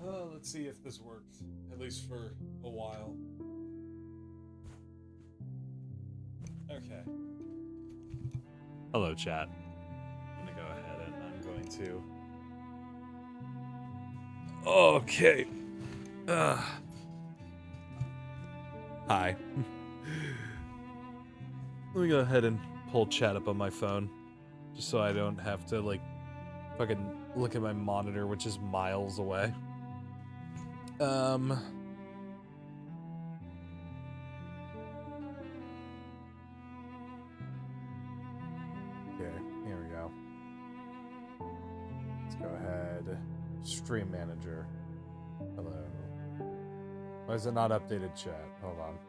Let's see if this works, at least for a while. Okay. Hello, chat. I'm gonna go ahead and I'm going to... Okay. Hi. Let me go ahead and pull chat up on my phone, just so I don't have to, like, fucking look at my monitor, which is miles away. Okay, here we go. Let's go ahead. Stream manager. Hello. Why is it not updated chat? Hold on.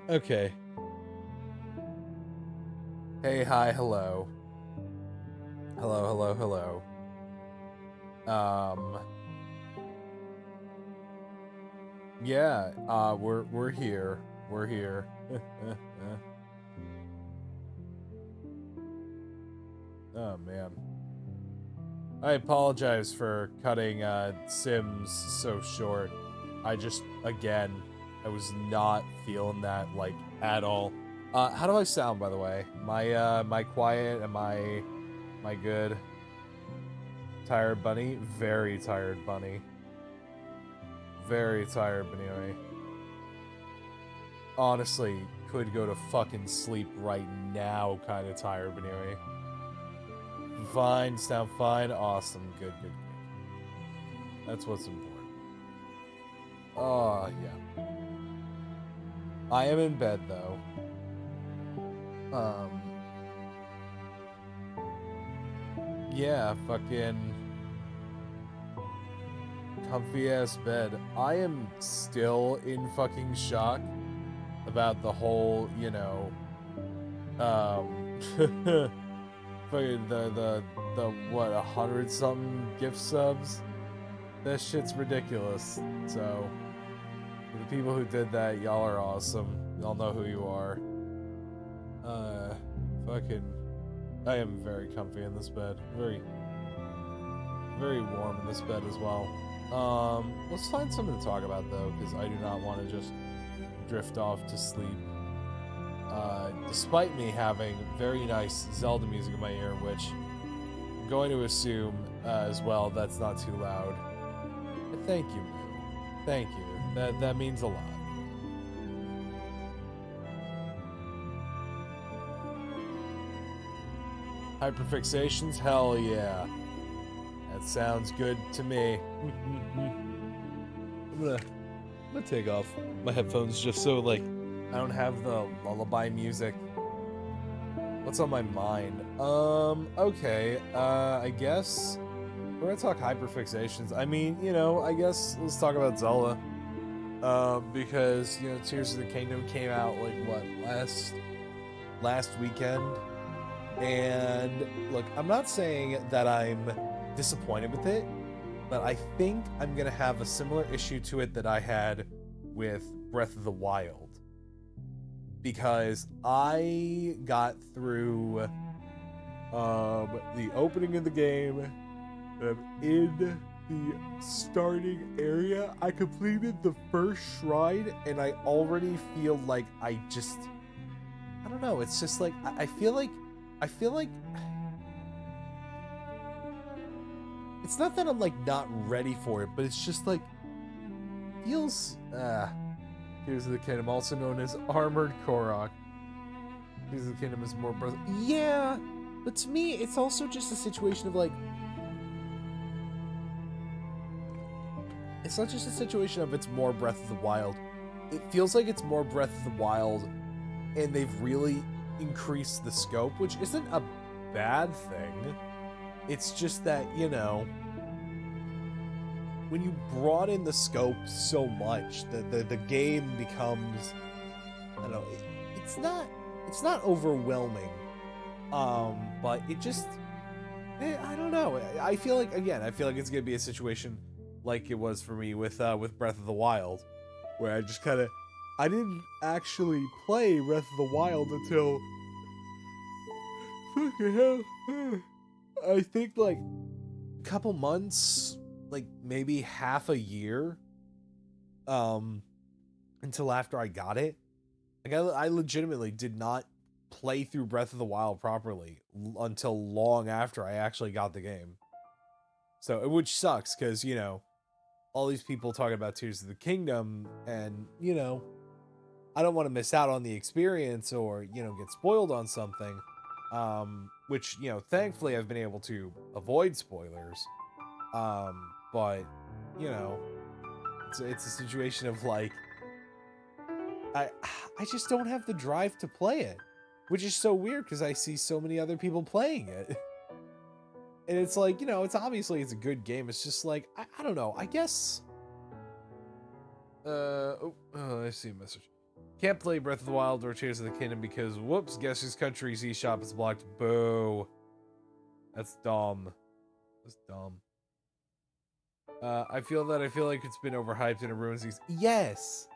Okay. Hey, hi, hello. Hello. Yeah, we're here. We're here. Oh, man. I apologize for cutting, Sims so short. I just, again, I was not feeling that, like, at all. How do I sound, by the way? Am I quiet? Am I good? Tired bunny? Very tired bunny. Very tired bunny. Honestly, could go to fucking sleep right now kind of tired bunny. Fine, sound fine, awesome, good. That's what's important. Oh, yeah. I am in bed, though. Yeah, fucking comfy ass bed. I am still in fucking shock about the whole, you know, fucking the what, 100 something gift subs? That shit's ridiculous. So, for the people who did that, y'all are awesome. Y'all know who you are. Fucking, I am very comfy in this bed. Very warm in this bed as well. Let's find something to talk about, though, because I do not want to just drift off to sleep. Despite me having very nice Zelda music in my ear, which I'm going to assume, as well, that's not too loud. But thank you, Moo. Thank you. That means a lot. Hyperfixations? Hell yeah. That sounds good to me. I'm gonna take off my headphones just so, like, I don't have the lullaby music. What's on my mind? Okay. I guess we're gonna talk hyperfixations. I mean, you know, I guess let's talk about Zelda. Because, you know, Tears of the Kingdom came out, like, what, last weekend? And look, I'm not saying that I'm disappointed with it, but I think I'm gonna have a similar issue to it that I had with Breath of the Wild, because I got through the opening of the game, in the starting area. I completed the first shrine, and I already feel like I don't know. It's just like I feel like it's not that I'm, like, not ready for it, but it's just, like, feels, Tears of the Kingdom, also known as Armored Korok. Tears of the Kingdom is more Breath... Yeah, but to me, it's also just a situation of, like... It's not just a situation of it's more Breath of the Wild. It feels like it's more Breath of the Wild, and they've really increased the scope, which isn't a bad thing. It's just that, you know, when you broaden the scope so much, the game becomes, I don't know, it's not overwhelming, but it just, I don't know. I feel like it's gonna be a situation like it was for me with Breath of the Wild, where I just kind of, I didn't actually play Breath of the Wild until Fucking hell. I think like a couple months, like maybe half a year, until after I got it. Like I legitimately did not play through Breath of the Wild properly until long after I actually got the game. So, which sucks because, you know, all these people talking about Tears of the Kingdom, and, you know, I don't want to miss out on the experience or, you know, get spoiled on something. Which, you know, thankfully I've been able to avoid spoilers. But, you know, it's a situation of like, I just don't have the drive to play it, which is so weird because I see so many other people playing it. And it's like, you know, it's obviously it's a good game. It's just like, I don't know. I guess. I see a message. Can't play Breath of the Wild or Tears of the Kingdom because, whoops, guess whose country's eShop is blocked. Boo. That's dumb. That's dumb. I feel like it's been overhyped and it ruins these. Yes,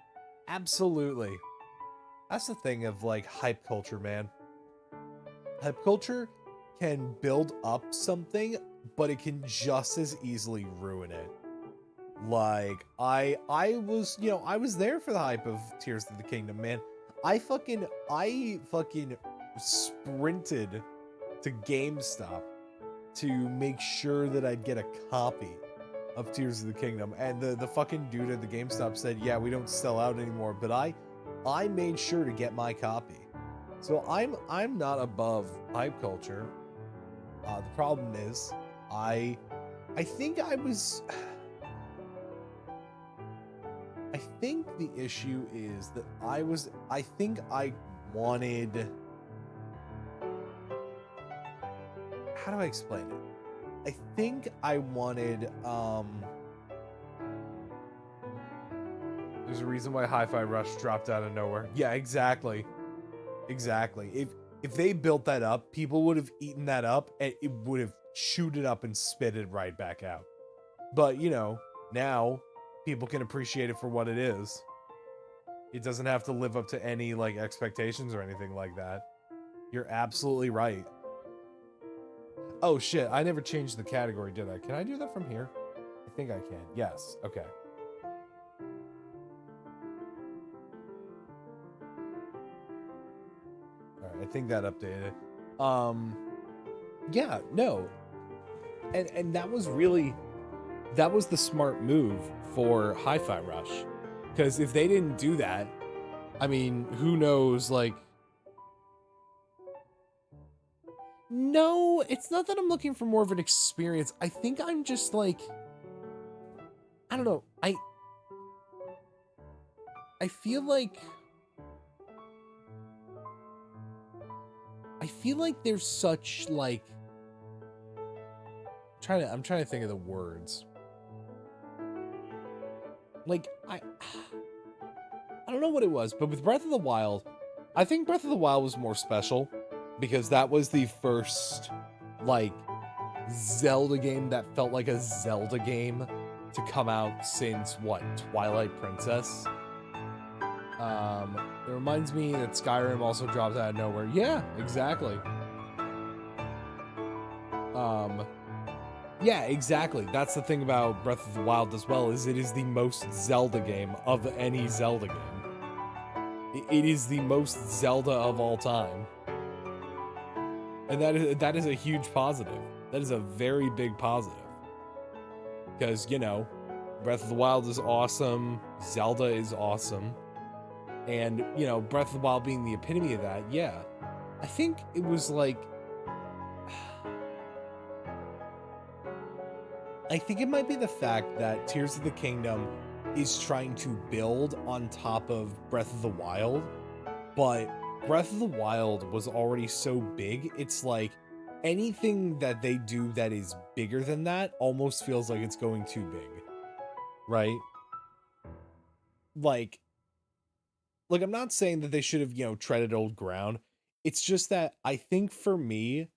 absolutely. That's the thing of like hype culture, man. Hype culture can build up something, but it can just as easily ruin it. Like I was, you know, I was there for the hype of Tears of the Kingdom, man. I fucking sprinted to GameStop to make sure that I'd get a copy of Tears of the Kingdom, and the fucking dude at the GameStop said, "Yeah, we don't sell out anymore," but I made sure to get my copy. So I'm not above hype culture. The problem is, I think I was. I think the issue is that I think I wanted. How do I explain it? I think I wanted. There's a reason why Hi-Fi Rush dropped out of nowhere. Yeah, exactly. Exactly. If they built that up, people would have eaten that up and it would have chewed it up and spit it right back out. But, you know, now people can appreciate it for what it is. It doesn't have to live up to any, like, expectations or anything like that. You're absolutely right. Oh, shit. I never changed the category, did I? Can I do that from here? I think I can. Yes. Okay. I think that updated. Yeah, no. And that was the smart move for Hi-Fi Rush. Because if they didn't do that, I mean, who knows, like... No, it's not that I'm looking for more of an experience. I think I'm just like... I don't know. I feel like... there's such, like... I'm trying to think of the words. Like, I don't know what it was, but with Breath of the Wild, I think Breath of the Wild was more special because that was the first, like, Zelda game that felt like a Zelda game to come out since, what, Twilight Princess? It reminds me that Skyrim also dropped out of nowhere. Yeah, exactly. Yeah, exactly. That's the thing about Breath of the Wild as well, is it is the most Zelda game of any Zelda game. It is the most Zelda of all time. And that is a huge positive. That is a very big positive. Because, you know, Breath of the Wild is awesome. Zelda is awesome. And, you know, Breath of the Wild being the epitome of that, yeah. I think it was like... I think it might be the fact that Tears of the Kingdom is trying to build on top of Breath of the Wild, but Breath of the Wild was already so big, it's like anything that they do that is bigger than that almost feels like it's going too big, right? Like I'm not saying that they should have, you know, treaded old ground. It's just that I think for me,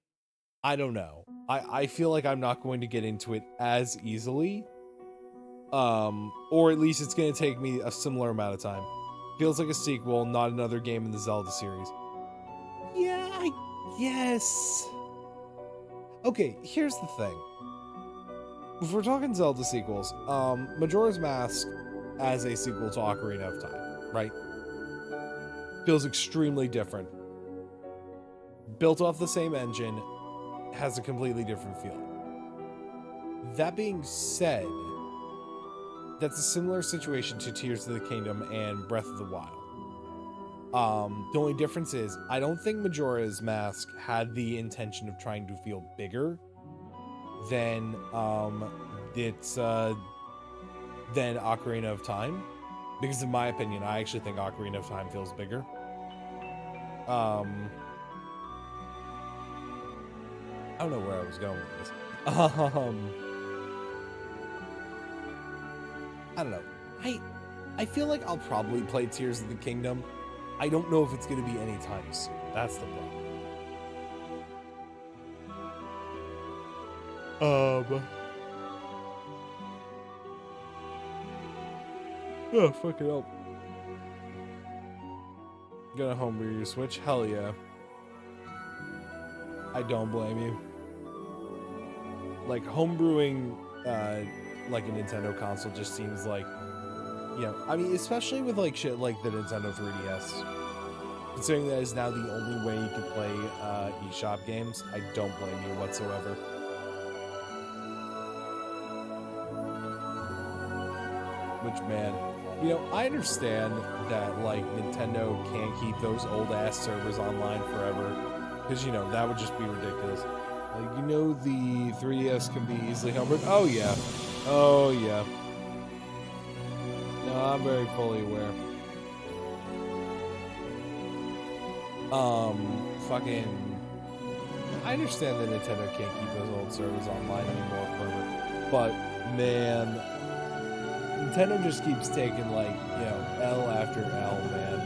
I don't know. I feel like I'm not going to get into it as easily. Or at least it's going to take me a similar amount of time. Feels like a sequel, not another game in the Zelda series. Yeah, I guess. Okay, here's the thing. If we're talking Zelda sequels, Majora's Mask as a sequel to Ocarina of Time, right? Feels extremely different. Built off the same engine, has a completely different feeling. That being said, that's a similar situation to Tears of the Kingdom and Breath of the Wild. The only difference is, I don't think Majora's Mask had the intention of trying to feel bigger than than Ocarina of Time, because in my opinion, I actually think Ocarina of Time feels bigger. I don't know where I was going with this. I don't know. I feel like I'll probably play Tears of the Kingdom. I don't know if it's going to be anytime soon. That's the problem. Oh, fucking up. Gonna homebrew your Switch? Hell yeah. I don't blame you. Like, homebrewing, like a Nintendo console just seems like, you know, I mean, especially with, like, shit like the Nintendo 3DS. Considering that is now the only way you can play, eShop games, I don't blame you whatsoever. Which, man, you know, I understand that, like, Nintendo can't keep those old-ass servers online forever, because, you know, that would just be ridiculous. Like, you know, the 3DS can be easily homebrewed. Oh, yeah. Oh, yeah. No, I'm very fully aware. Fucking... I understand that Nintendo can't keep those old servers online anymore forever, but, man... Nintendo just keeps taking, like, you know, L after L, man.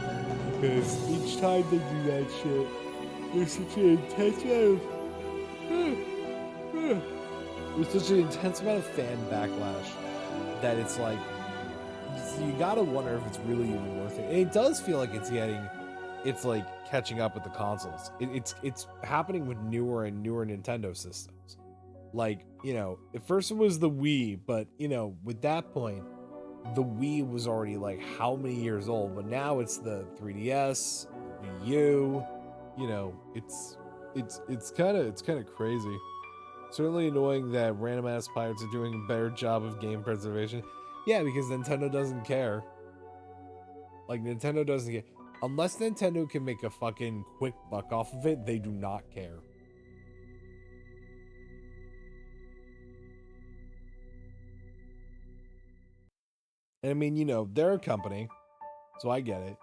Because each time they do that shit, there's such an intense amount of fan backlash that it's like, you gotta wonder if it's really even worth it. And it does feel like it's like catching up with the consoles. It's happening with newer and newer Nintendo systems. Like, you know, at first it was the Wii, but, you know, with that point, the Wii was already like how many years old, but now it's the 3DS, Wii U, you know, it's kind of crazy. Certainly annoying that random ass pirates are doing a better job of game preservation. Yeah, because Nintendo doesn't care. Like, Nintendo doesn't care. Unless Nintendo can make a fucking quick buck off of it, they do not care. And I mean, you know, they're a company, so I get it.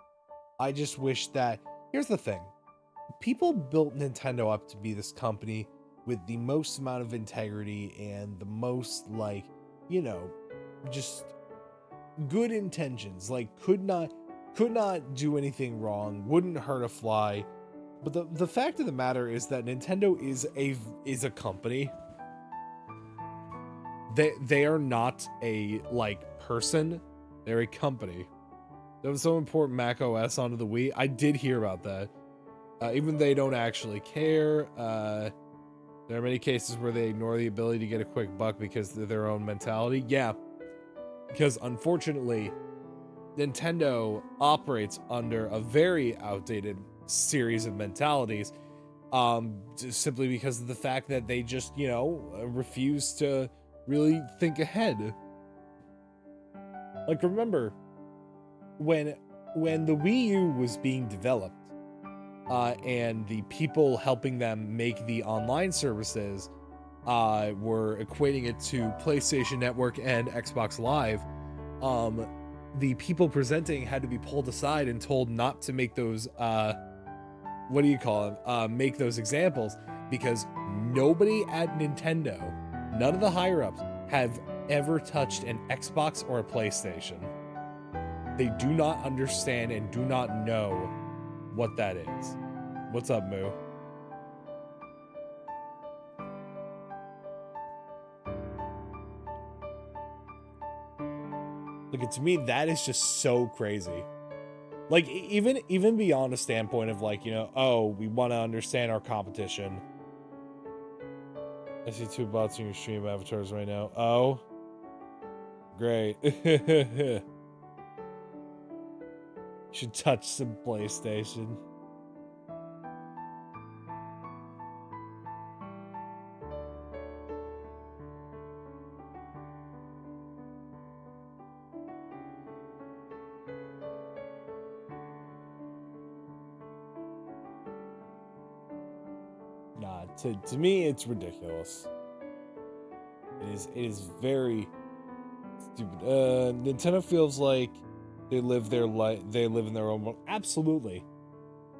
I just wish that... Here's the thing. People built Nintendo up to be this company with the most amount of integrity and the most, like, you know, just good intentions. Like, could not do anything wrong, wouldn't hurt a fly. But the fact of the matter is that Nintendo is a company. They are not a, like, person. They're a company. That was so important, Mac OS onto the Wii. I did hear about that. Even they don't actually care. There are many cases where they ignore the ability to get a quick buck because of their own mentality. Yeah, because unfortunately, Nintendo operates under a very outdated series of mentalities, just simply because of the fact that they just, you know, refuse to really think ahead. Like, remember when the Wii U was being developed, and the people helping them make the online services were equating it to PlayStation Network and Xbox Live, the people presenting had to be pulled aside and told not to make those, what do you call them, make those examples, because nobody at Nintendo, none of the higher-ups, have ever touched an Xbox or a PlayStation. They do not understand and do not know what that is. What's up, Moo? Look, to me, that is just so crazy. Like, even beyond a standpoint of, like, you know, oh, we want to understand our competition. I see 2 bots in your stream avatars right now. Oh. Great. Should touch some PlayStation. Nah, to me it's ridiculous. It is very stupid. Nintendo feels like they live their life, they live in their own world. Absolutely.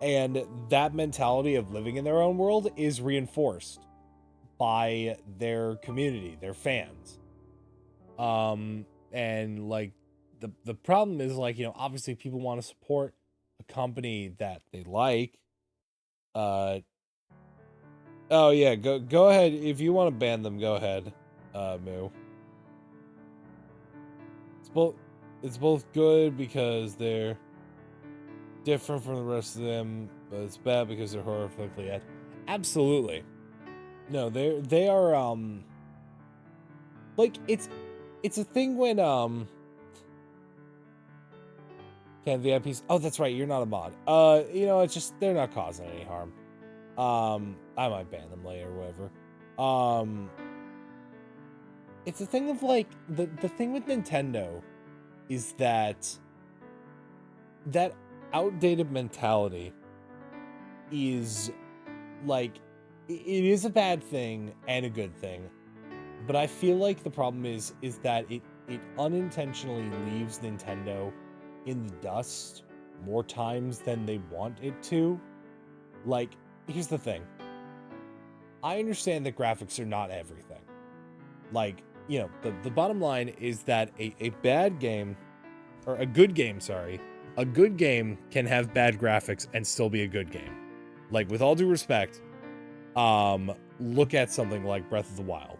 And that mentality of living in their own world is reinforced by their community, their fans. And like the problem is, like, you know, obviously people want to support a company that they like. Oh yeah, go ahead. If you want to ban them, go ahead. Moo. It's both good because they're different from the rest of them, but it's bad because they're horrifically ad. Absolutely. No, they are like it's a thing when can VIPs. Oh, that's right, you're not a mod. You know, it's just they're not causing any harm. I might ban them later or whatever. It's a thing of like the thing with Nintendo is that outdated mentality is like it is a bad thing and a good thing, but I feel like the problem is that it unintentionally leaves Nintendo in the dust more times than they want it to. Like, here's the thing. I understand that graphics are not everything. Like, you know, the bottom line is that a bad game, or a good game, sorry, a good game can have bad graphics and still be a good game. Like, with all due respect, look at something like Breath of the Wild.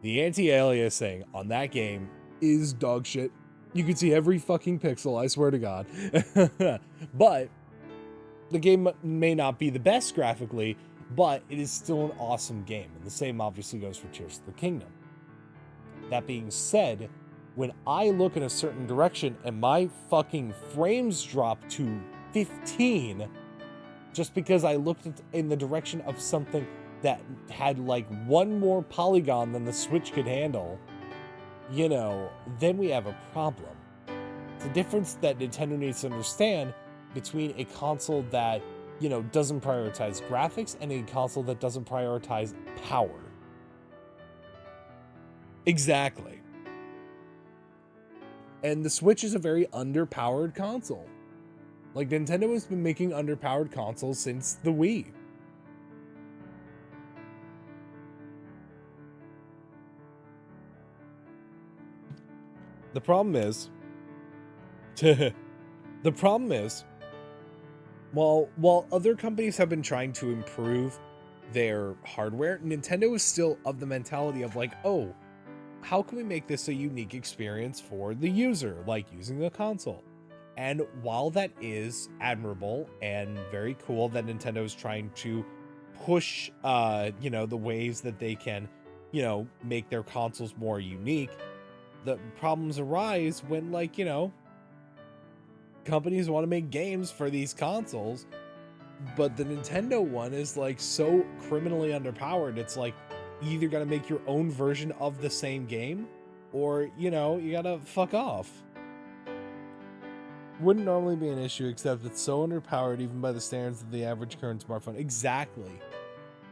The anti-aliasing on that game is dog shit. You can see every fucking pixel, I swear to God. But the game may not be the best graphically, but it is still an awesome game. And the same obviously goes for Tears of the Kingdom. That being said, when I look in a certain direction and my fucking frames drop to 15 just because I looked in the direction of something that had like one more polygon than the Switch could handle, you know, then we have a problem. It's a difference that Nintendo needs to understand between a console that, you know, doesn't prioritize graphics and a console that doesn't prioritize power. Exactly. And the Switch is a very underpowered console. Like, Nintendo has been making underpowered consoles since the Wii. The problem is, while other companies have been trying to improve their hardware, Nintendo is still of the mentality of like, oh, how can we make this a unique experience for the user, like using the console? And while that is admirable and very cool that Nintendo is trying to push, you know, the ways that they can, you know, make their consoles more unique, the problems arise when, like, you know, companies want to make games for these consoles, but the Nintendo one is like so criminally underpowered. It's like, you either gotta make your own version of the same game, or, you know, you gotta fuck off. Wouldn't normally be an issue, except it's so underpowered even by the standards of the average current smartphone. Exactly.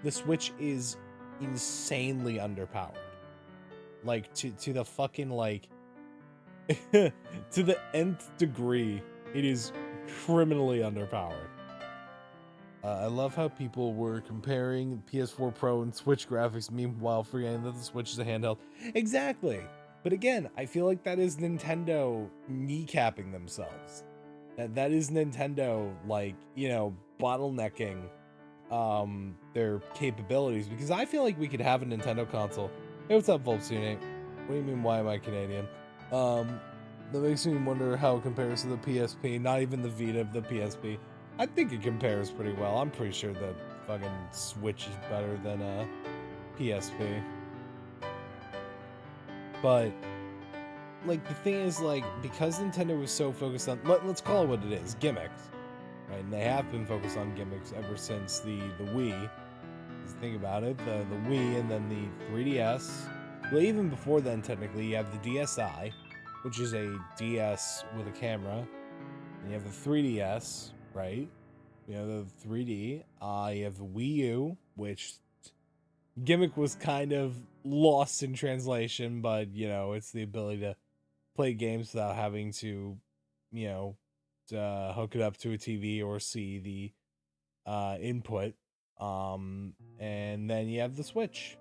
The Switch is insanely underpowered. Like, to the fucking, like, to the nth degree, it is criminally underpowered. I love how people were comparing PS4 Pro and Switch graphics, meanwhile forgetting that the Switch is a handheld. Exactly. But again, I feel like that is Nintendo kneecapping themselves. That is Nintendo, like, you know, bottlenecking their capabilities. Because I feel like we could have a Nintendo console. Hey, what's up, Volpsune? What do you mean, why am I Canadian? That makes me wonder how it compares to the PSP, not even the Vita of the PSP. I think it compares pretty well. I'm pretty sure the fucking Switch is better than PSP. But like the thing is, like, because Nintendo was so focused on let's call it what it is, gimmicks, right? And they have been focused on gimmicks ever since the Wii. Think about it, the Wii and then the 3DS. Well, even before then, technically, you have the DSi, which is a DS with a camera, and you have the 3DS, right? You have the 3D. You have the Wii U, which gimmick was kind of lost in translation, but you know, it's the ability to play games without having to, you know, hook it up to a TV or see the input. And then you have the Switch.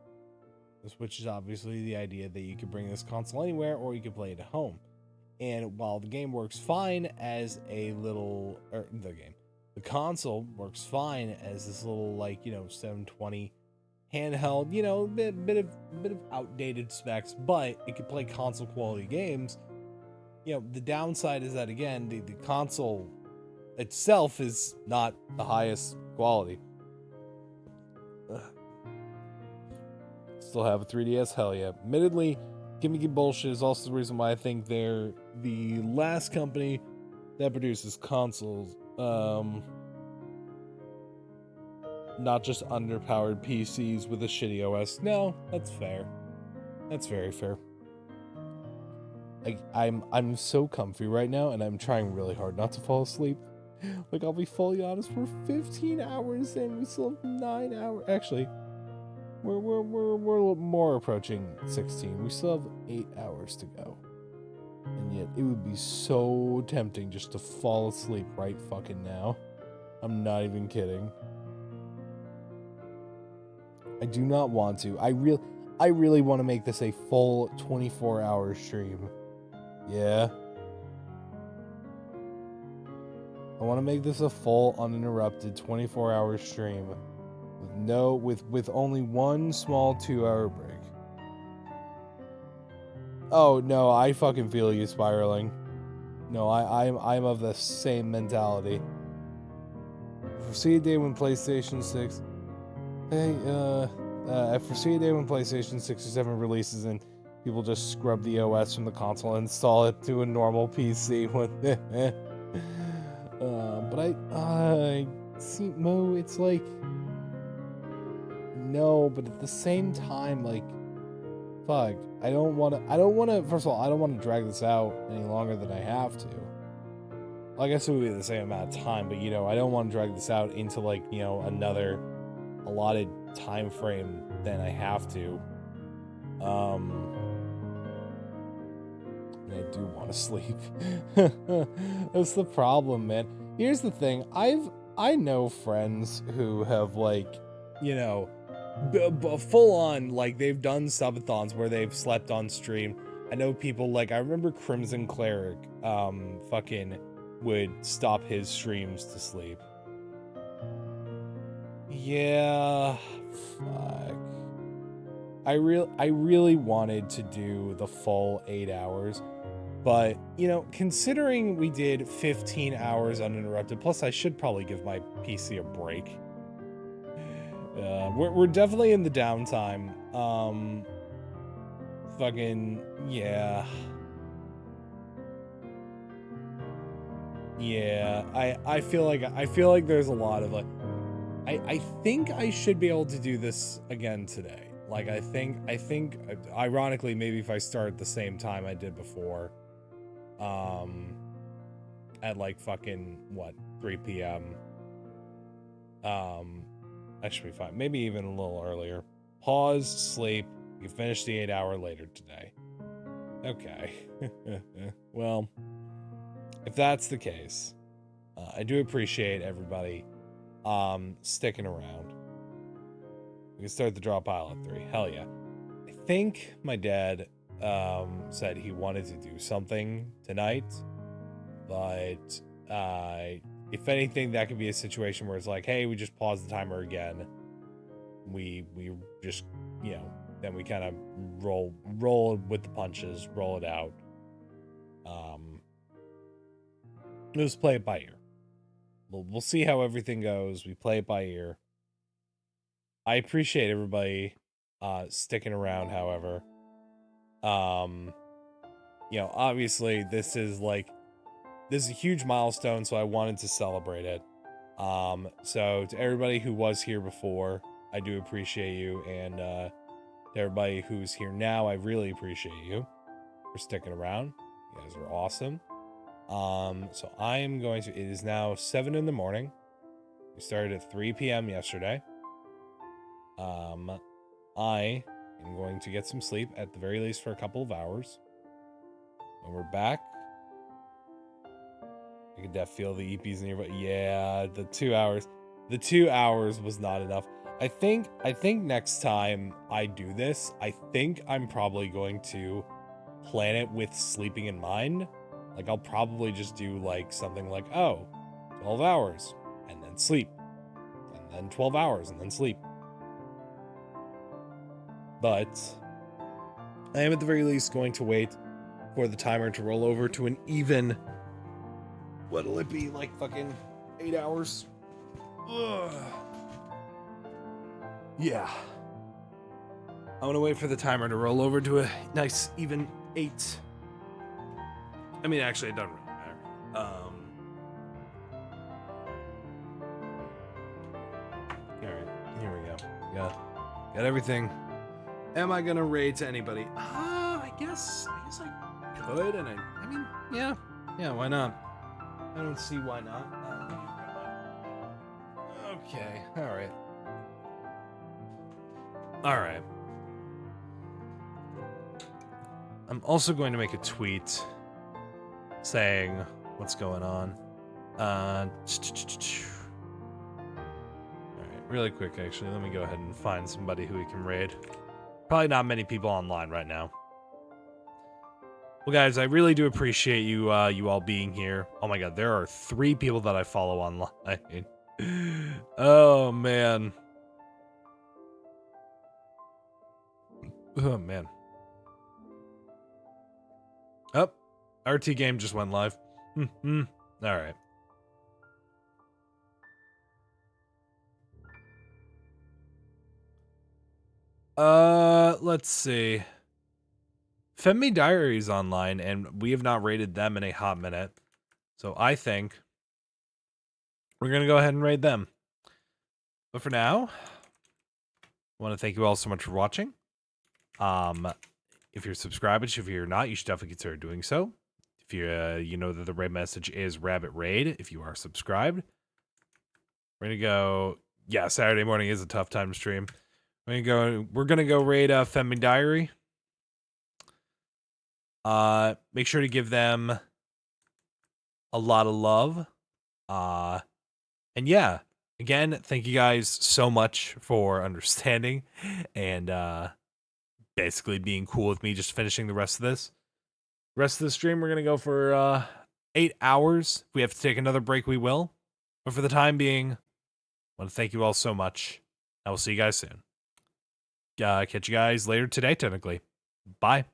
The Switch is obviously the idea that you could bring this console anywhere or you could play it at home. And while the game works fine as a little, the console works fine as this little, like, you know, 720 handheld, you know, bit of outdated specs, but it could play console quality games. You know, the downside is that, again, the console itself is not the highest quality. Still have a 3DS, hell yeah. Admittedly, gimmicky bullshit is also the reason why I think they're the last company that produces consoles. Not just underpowered PCs with a shitty OS. No, that's fair. That's very fair. Like, I'm so comfy right now, and I'm trying really hard not to fall asleep. Like, I'll be fully honest, we're 15 hours and we still have 9 hours. Actually, we're more approaching 16. We still have 8 hours to go. And yet, it would be so tempting just to fall asleep right fucking now. I'm not even kidding. I do not want to. I really want to make this a full 24-hour stream. Yeah. I want to make this a full, uninterrupted 24-hour stream with only one small 2-hour break. Oh no, I fucking feel you, Spiraling. No, I'm of the same mentality. I foresee a day when PlayStation 6. Hey, I foresee a day when PlayStation 6 or 7 releases and people just scrub the OS from the console and install it to a normal PC. But I see, Mo, it's like, no, but at the same time, like, fuck, I don't want to, first of all, I don't want to drag this out any longer than I have to. Well, I guess it would be the same amount of time, but, you know, I don't want to drag this out into, like, you know, another allotted time frame than I have to. I do want to sleep. That's the problem, man. Here's the thing. I know friends who have, like, you know, full on, like, they've done subathons where they've slept on stream. I know people, like, I remember Crimson Cleric fucking would stop his streams to sleep. Yeah, fuck. I really wanted to do the full 8 hours, but, you know, considering we did 15 hours uninterrupted, plus I should probably give my PC a break. We're definitely in the downtime. Fucking, yeah. Yeah, I feel like there's a lot of, like, I think I should be able to do this again today. Like, I think, ironically, maybe if I start at the same time I did before, at, like, fucking, what, 3 p.m., that should be fine. Maybe even a little earlier. Pause, sleep, you can finish the 8 hour later today. Okay. Well, if that's the case, I do appreciate everybody sticking around. We can start the draw pile at 3. Hell yeah. I think my dad said he wanted to do something tonight, but if anything, that could be a situation where it's like, hey, we just pause the timer again. We just, you know, then we kind of roll with the punches, roll it out. Just play it by ear. We'll see how everything goes. We play it by ear. I appreciate everybody sticking around, however. You know, obviously this is a huge milestone, so I wanted to celebrate it. So to everybody who was here before, I do appreciate you, and to everybody who's here now, I really appreciate you for sticking around. You guys are awesome. So I am going to, it is now 7 in the morning. We started at 3 p.m. yesterday. I am going to get some sleep, at the very least for a couple of hours. When we're back, I can definitely feel the EPs nearby. Yeah, the 2 hours. The 2 hours was not enough. I think next time I do this, I think I'm probably going to plan it with sleeping in mind. Like, I'll probably just do like something like, 12 hours and then sleep, and then 12 hours and then sleep. But I am at the very least going to wait for the timer to roll over to an even, what'll it be, like fucking 8 hours? Ugh. Yeah. I want to wait for the timer to roll over to a nice even 8. I mean, actually, it doesn't really matter. Alright, here we go. Got everything. Am I gonna raid to anybody? I guess I could, and I mean, yeah, why not? I don't see why not. Okay, alright. I'm also going to make a tweet saying what's going on. Alright, really quick, actually, let me go ahead and find somebody who we can raid. Probably not many people online right now. Well, guys, I really do appreciate you all being here. Oh my god, there are 3 people that I follow online. Oh, man. Oh, man. Oh, RT game just went live. Alright. Let's see. Femi Diary's online, and we have not raided them in a hot minute. So I think we're going to go ahead and raid them. But for now, I want to thank you all so much for watching. If you're subscribed, if you're not, you should definitely consider doing so. If you you know that the raid message is Rabbit Raid, if you are subscribed. We're going to go, yeah, Saturday morning is a tough time to stream. We're gonna go raid Femi Diary. Make sure to give them a lot of love. And yeah, again, thank you guys so much for understanding and basically being cool with me just finishing the rest of this. The rest of the stream, we're gonna go for 8 hours. If we have to take another break, we will. But for the time being, I want to thank you all so much. I will see you guys soon. Catch you guys later today, technically. Bye.